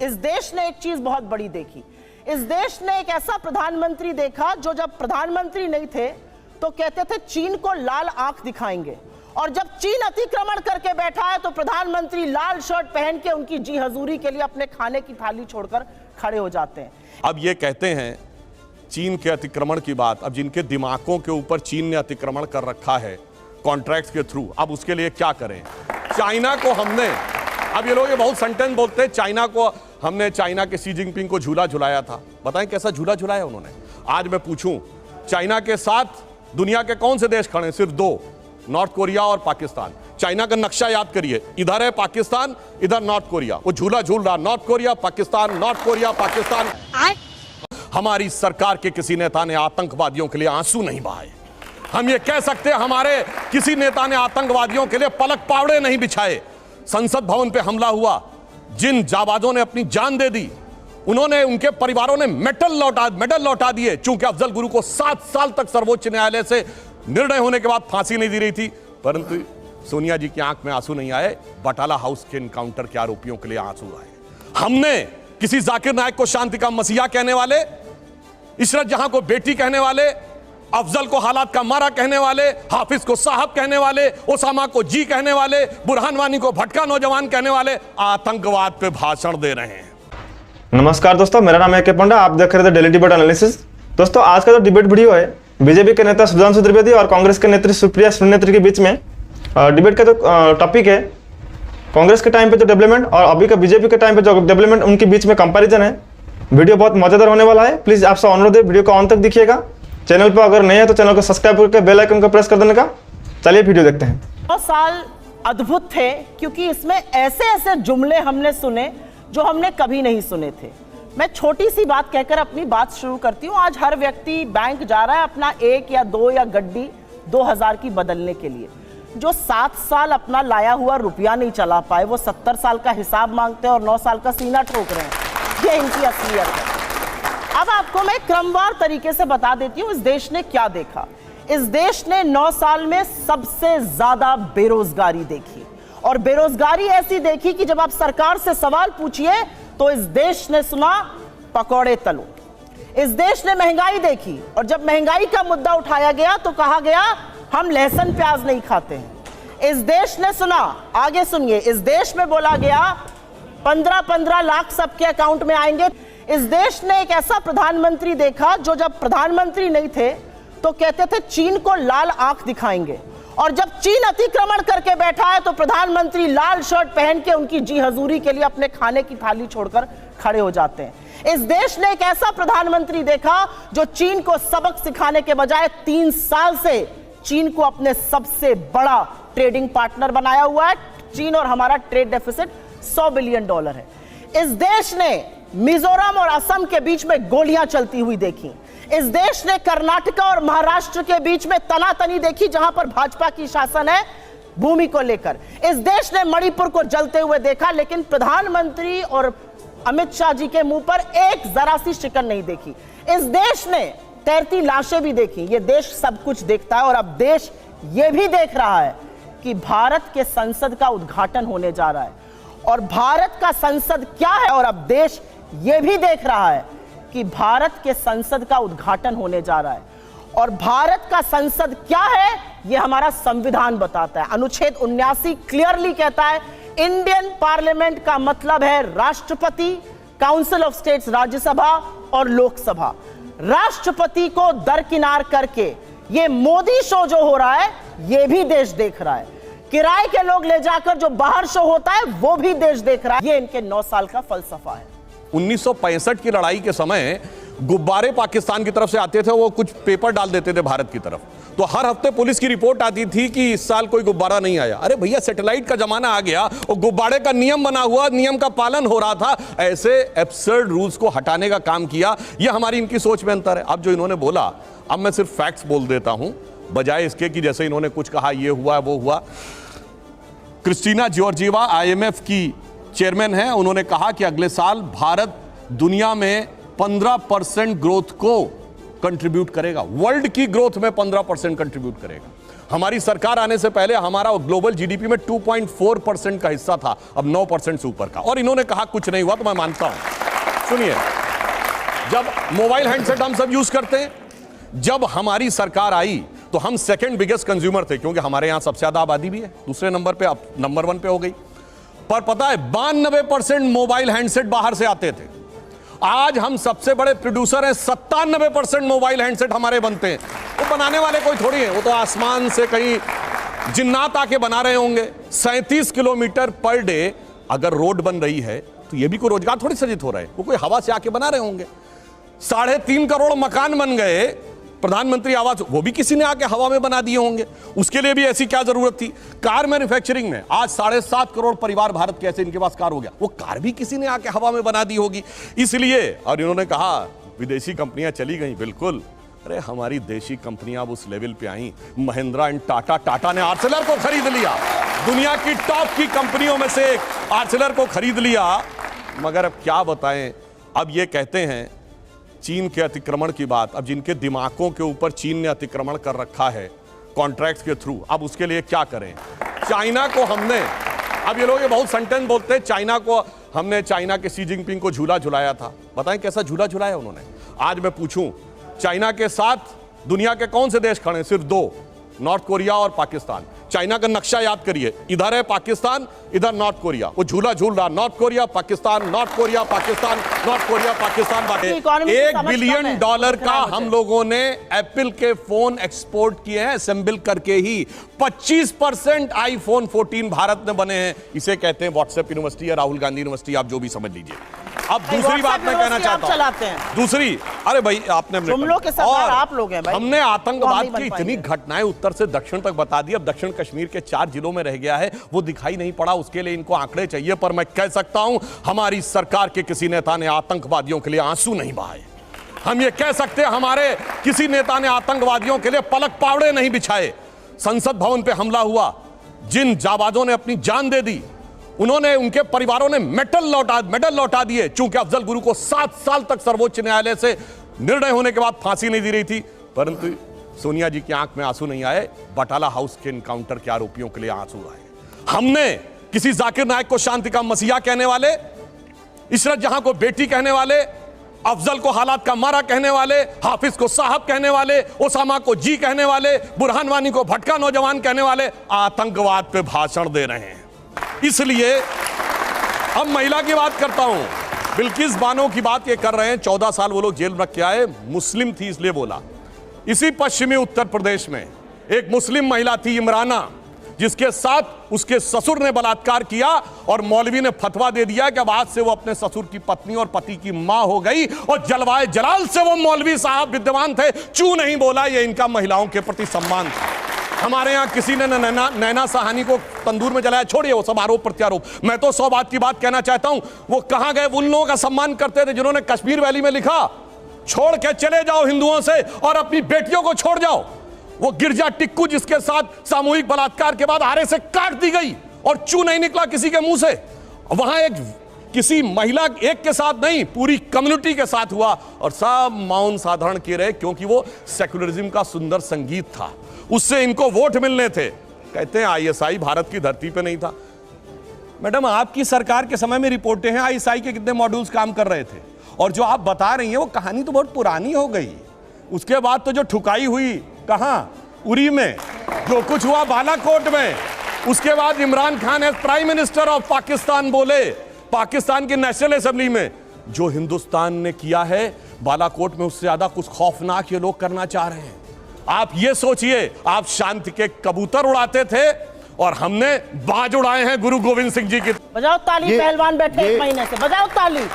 इस देश ने एक चीज बहुत बड़ी देखी। इस देश ने एक ऐसा प्रधानमंत्री देखा जो जब प्रधानमंत्री नहीं थे तो कहते थे चीन को लाल आंख दिखाएंगे, और जब चीन अतिक्रमण करके बैठा है तो प्रधानमंत्री लाल शर्ट पहन के उनकी जी हजूरी के लिए अपने खाने की थाली छोड़कर खड़े हो जाते हैं। अब ये कहते हैं चीन के अतिक्रमण की बात, अब जिनके दिमागों के ऊपर चीन ने अतिक्रमण कर रखा है कॉन्ट्रैक्ट के थ्रू, अब उसके लिए क्या करें? चाइना को हमने, अब ये लोग ये बहुत सेंटेंस बोलते हैं, चाइना को हमने, चाइना के शी जिनपिंग को झूला झुलाया था। बताएं कैसा झूला झुलाया उन्होंने? आज मैं पूछूं, चाइना के साथ दुनिया के कौन से देश खड़े? सिर्फ दो, नॉर्थ कोरिया और पाकिस्तान। चाइना का नक्शा याद करिए, इधर है पाकिस्तान, इधर नॉर्थ कोरिया। वो झूला झूल रहा, north Korea Pakistan, north Korea Pakistan. हमारी सरकार के किसी नेता ने आतंकवादियों के लिए आंसू नहीं बहाए। हम ये कह सकते हैं हमारे किसी नेता ने आतंकवादियों के लिए पलक पावड़े नहीं बिछाए। संसद भवन पे हमला हुआ, जिन जाबाजों ने अपनी जान दे दी, उन्होंने, उनके परिवारों ने मेडल लौटा दिए। चूंकि अफजल गुरु को 7 साल तक सर्वोच्च न्यायालय से निर्णय होने के बाद फांसी नहीं दी रही थी, परंतु सोनिया जी की आंख में आंसू नहीं आए, बटाला हाउस के एनकाउंटर के आरोपियों के लिए आंसू आए। हमने किसी जाकिर नायक को शांति का मसीहा कहने वाले, इशरत जहां को बेटी कहने वाले, अफजल को हालात का मारा कहने वाले, हाफिज को साहब कहने वाले, ओसामा को जी कहने वाले, बुरहान वानी को भटका नौजवान कहने वाले, आतंकवाद पे भाषण दे रहे हैं। नमस्कार दोस्तों, मेरा नाम है के पंडा, आप देख रहे थे डेली डिबेट एनालिसिस। दोस्तों, आज का जो डिबेट वीडियो है बीजेपी के नेता सुधांशु त्रिवेदी और कांग्रेस के नेत्री सुप्रिया सुलेनेत्री के बीच में डिबेट का जो टॉपिक है, कांग्रेस के टाइम पे जो डेवलपमेंट और अभी का बीजेपी के टाइम पे जो डेवलपमेंट, उनके बीच में कंपैरिजन है। वीडियो बहुत मजेदार होने वाला है। प्लीज आपसे अनुरोध है, वीडियो को अंत तक देखिएगा। चैनल पर अगर नहीं है तो चैनल को सब्सक्राइब करके बेल आइकन को प्रेस कर देने का। चलिए वीडियो देखते हैं। 9 साल अद्भुत थे क्योंकि इसमें ऐसे ऐसे जुमले हमने सुने जो हमने कभी नहीं सुने थे। मैं छोटी सी बात कहकर अपनी बात शुरू करती हूँ। आज हर व्यक्ति बैंक जा रहा है अपना 1 या 2 या गड्डी 2000 की बदलने के लिए। जो 7 साल अपना लाया हुआ रुपया नहीं चला पाए, वो 70 साल का हिसाब मांगते हैं और 9 साल का सीना ठोक रहे हैं। ये इनकी असलियत है। अब आपको मैं क्रमवार तरीके से बता देती हूँ इस देश ने क्या देखा। इस देश ने 9 साल में सबसे ज्यादा बेरोजगारी देखी, और बेरोजगारी ऐसी देखी कि जब आप सरकार से सवाल पूछिए तो इस देश ने सुना पकौड़े तलो। इस देश ने महंगाई देखी, और जब महंगाई का मुद्दा उठाया गया तो कहा गया हम लहसुन प्याज नहीं खाते हैं। इस देश ने सुना, आगे सुनिए, इस देश में बोला गया 15-15 लाख सबके अकाउंट में आएंगे। इस देश ने एक ऐसा प्रधानमंत्री देखा जो जब प्रधानमंत्री नहीं थे तो कहते थे चीन को लाल आंख दिखाएंगे, और जब चीन अतिक्रमण करके बैठा है तो प्रधानमंत्री लाल शर्ट पहन के उनकी जी हजूरी के लिए अपने खाने की थाली छोड़कर खड़े हो जाते हैं। इस देश ने एक ऐसा प्रधानमंत्री देखा जो चीन को सबक सिखाने के बजाय 3 साल से चीन को अपने सबसे बड़ा ट्रेडिंग पार्टनर बनाया हुआ है। चीन और हमारा ट्रेड डेफिसिट $100 बिलियन है। इस देश ने मिजोरम और असम के बीच में गोलियां चलती हुई देखी। इस देश ने कर्नाटक और महाराष्ट्र के बीच में तनातनी देखी जहां पर भाजपा की शासन है भूमि को लेकर। इस देश ने मणिपुर को जलते हुए देखा, लेकिन प्रधानमंत्री और अमित शाह जी के मुंह पर एक जरा सी शिकन नहीं देखी। इस देश ने तैरती लाशें भी देखी। यह देश सब कुछ देखता है, और अब देश यह भी देख रहा है कि भारत के संसद का उद्घाटन होने जा रहा है, और भारत का संसद क्या है, और अब देश यह भी देख रहा है कि भारत के संसद का उद्घाटन होने जा रहा है। और भारत का संसद क्या है यह हमारा संविधान बताता है। अनुच्छेद 79 क्लियरली कहता है इंडियन पार्लियामेंट का मतलब है राष्ट्रपति, काउंसिल ऑफ स्टेट्स राज्यसभा और लोकसभा। राष्ट्रपति को दरकिनार करके ये मोदी शो जो हो रहा है ये भी देश देख रहा है। किराए के लोग ले जाकर जो बाहर शो होता है वो भी देश देख रहा है। ये इनके 9 साल का फलसफा है। 1965 की लड़ाई के समय गुब्बारे पाकिस्तान की तरफ से आते थे, वो कुछ पेपर डाल देते थे भारत की तरफ, तो हर हफ्ते पुलिस की रिपोर्ट आती थी कि इस साल कोई गुब्बारा नहीं आया। अरे भैया, सैटेलाइट का जमाना आ गया और गुब्बारे का नियम बना हुआ, नियम का पालन हो रहा था। ऐसे एब्सर्ड रूल्स को हटाने का काम किया। यह हमारी इनकी सोच में अंतर है। अब जो इन्होंने बोला, अब मैं सिर्फ फैक्ट्स बोल देता हूं बजाय इसके कि जैसे इन्होंने कुछ कहा ये हुआ वो हुआ। क्रिस्टीना जॉर्जिवा IMF की चेयरमैन है, उन्होंने कहा कि अगले साल भारत दुनिया में 15% ग्रोथ को कंट्रीब्यूट करेगा, वर्ल्ड की ग्रोथ में 15% कंट्रीब्यूट करेगा। हमारी सरकार आने से पहले हमारा ग्लोबल जीडीपी में 2.4% का हिस्सा था, अब 9% से ऊपर का। और इन्होंने कहा कुछ नहीं हुआ, तो मैं मानता हूं। सुनिए, जब मोबाइल हैंडसेट हम सब यूज करते हैं, जब हमारी सरकार आई तो हम सेकंड बिगेस्ट कंज्यूमर थे, क्योंकि हमारे यहां सबसे ज्यादा आबादी भी है। दूसरे नंबर पे, अब नंबर 1 पे हो गई। पर पता है 92% मोबाइल हैंडसेट बाहर से आते थे। आज हम सबसे बड़े प्रोड्यूसर हैं, 97% मोबाइल हैंडसेट हमारे बनते हैं। वो बनाने वाले कोई थोड़ी है, वो तो आसमान से कहीं जिन्नात आके बना रहे होंगे। 37 किलोमीटर पर डे अगर रोड बन रही है तो ये भी कोई रोजगार थोड़ी सृजित हो रहा है, वो कोई हवा से आके बना रहे होंगे। 3.5 करोड़ मकान बन गए प्रधानमंत्री आवास, वो भी किसी ने आके हवा में बना दिए होंगे। उसके लिए भी ऐसी क्या जरूरत थी? कार मैन्युफैक्चरिंग में आज 7.5 करोड़ परिवार भारत के ऐसे इनके पास कार हो गया, वो कार भी किसी ने आके हवा में बना दी होगी। इसलिए, और इन्होंने कहा विदेशी कंपनियां चली गई, बिल्कुल। अरे हमारी देशी कंपनियां अब उस लेवल पे आई, महिंद्रा एंड टाटा ने आर्सेलर को खरीद लिया, दुनिया की टॉप की कंपनियों में से एक आर्सेलर को खरीद लिया। मगर अब क्या बताएं, अब ये कहते हैं चीन के अतिक्रमण की बात। अब जिनके दिमागों के ऊपर चीन ने अतिक्रमण कर रखा है कॉन्ट्रैक्ट के थ्रू, अब उसके लिए क्या करें? चाइना को हमने, अब ये लोग ये बहुत सेंटेंस बोलते हैं, चाइना के सी जिनपिंग को झूला झुलाया था। बताएं कैसा झूला झुलाया उन्होंने? आज मैं पूछूं, चाइना के साथ दुनिया के कौन से देश खड़े? सिर्फ 2, नॉर्थ कोरिया और पाकिस्तान। चाइना का नक्शा याद करिए, इधर है पाकिस्तान, इधर नॉर्थ कोरिया। वो झूला झूल रहा, north Korea Pakistan, north Korea Pakistan, north Korea Pakistan. $1 billion का हम लोगों ने एप्पल के फोन एक्सपोर्ट किए हैं, असेंबल करके ही। 25% आईफोन 14 भारत में बने हैं। इसे कहते हैं व्हाट्सएप यूनिवर्सिटी या राहुल गांधी यूनिवर्सिटी, आप जो भी समझ लीजिए। अब दूसरी बात मैं कहना चाहता हूं, दूसरी, अरे भाई आपने आप लोग हैं भाई। हमने आतंकवाद की इतनी घटनाएं उत्तर से दक्षिण तक बता दी, अब दक्षिण कश्मीर के 4 जिलों में रह गया है, वो दिखाई नहीं पड़ा। उसके लिए इनको आंकड़े चाहिए। पर मैं कह सकता हूं, हमारी सरकार के किसी नेता ने आतंकवादियों के लिए आंसू नहीं बहाए। हम ये कह सकते हैं, हमारे किसी नेता ने आतंकवादियों के लिए पलक पावड़े नहीं बिछाए। संसद भवन पे हमला हुआ, जिन जाबाजों ने अपनी जान दे दी, उन्होंने, उनके परिवारों ने मेडल लौटा दिए। चूंकि अफजल गुरु को 7 साल तक सर्वोच्च न्यायालय से निर्णय होने के बाद फांसी नहीं दी रही थी, परंतु सोनिया जी की आंख में आंसू नहीं आए। बटाला हाउस के एनकाउंटर के आरोपियों के लिए आंसू आए। हमने किसी जाकिर नायक को शांति का मसीहा कहने वाले, इशरत जहां को बेटी कहने वाले, अफजल को हालात का मारा कहने वाले, हाफिज को साहब कहने वाले, ओसामा को जी कहने वाले, बुरहान वानी को भटका नौजवान कहने वाले आतंकवाद पे भाषण दे रहे हैं। इसलिए अब महिला की बात करता हूं, बिल्किस बानो की बात ये कर रहे हैं। 14 साल वो लोग जेल में रख के आए, मुस्लिम थी इसलिए बोला। इसी पश्चिमी उत्तर प्रदेश में एक मुस्लिम महिला थी इमराना, जिसके साथ उसके ससुर ने बलात्कार किया और मौलवी ने फतवा दे दिया कि अब आज से वो अपने ससुर की पत्नी और पति की मां हो गई। और जलवाए जलाल से वो मौलवी साहब विद्यमान थे, चू नहीं बोला। ये इनका महिलाओं के प्रति सम्मान था। हमारे यहां किसी ने नैना साहनी को तंदूर में जलाया, छोड़िए वो सब आरोप प्रत्यारोप। मैं तो 100 बात की बात कहना चाहता हूं, वो कहां गए उन लोगों का सम्मान करते थे जिन्होंने कश्मीर वैली में लिखा, छोड़ के चले जाओ हिंदुओं से और अपनी बेटियों को छोड़ जाओ। वो गिरजा टिक्कू जिसके साथ सामूहिक बलात्कार के बाद आरे से काट दी गई और चू नहीं निकला किसी के मुंह से। वहां एक किसी महिला एक के साथ नहीं, पूरी कम्युनिटी के साथ हुआ और सब मौन साधारण किए रहे, क्योंकि वो सेक्युलरिज्म का सुंदर संगीत था, उससे इनको वोट मिलने थे। कहते हैं आईएसआई भारत की धरती पे नहीं था। मैडम, आपकी सरकार के समय में रिपोर्टें हैं आईएसआई के कितने मॉड्यूल्स काम कर रहे थे, और जो आप बता रही हैं वो कहानी तो बहुत पुरानी हो गई। उसके बाद तो जो ठुकाई हुई कहां, उरी में, जो कुछ हुआ बालाकोट में, उसके बाद Imran Khan as prime minister of Pakistan बोले पाकिस्तान की नेशनल असेंबली में, जो हिंदुस्तान ने किया है बालाकोट में उससे ज्यादा कुछ खौफनाक ये लोग करना चाह रहे हैं। आप ये सोचिए, आप शांति के कबूतर उड़ाते थे और हमने बाज उड़ाए हैं गुरु गोविंद सिंह जी की। बजाओ ताली, पहलवान बैठे 1 महीने से, बजाओ ताली।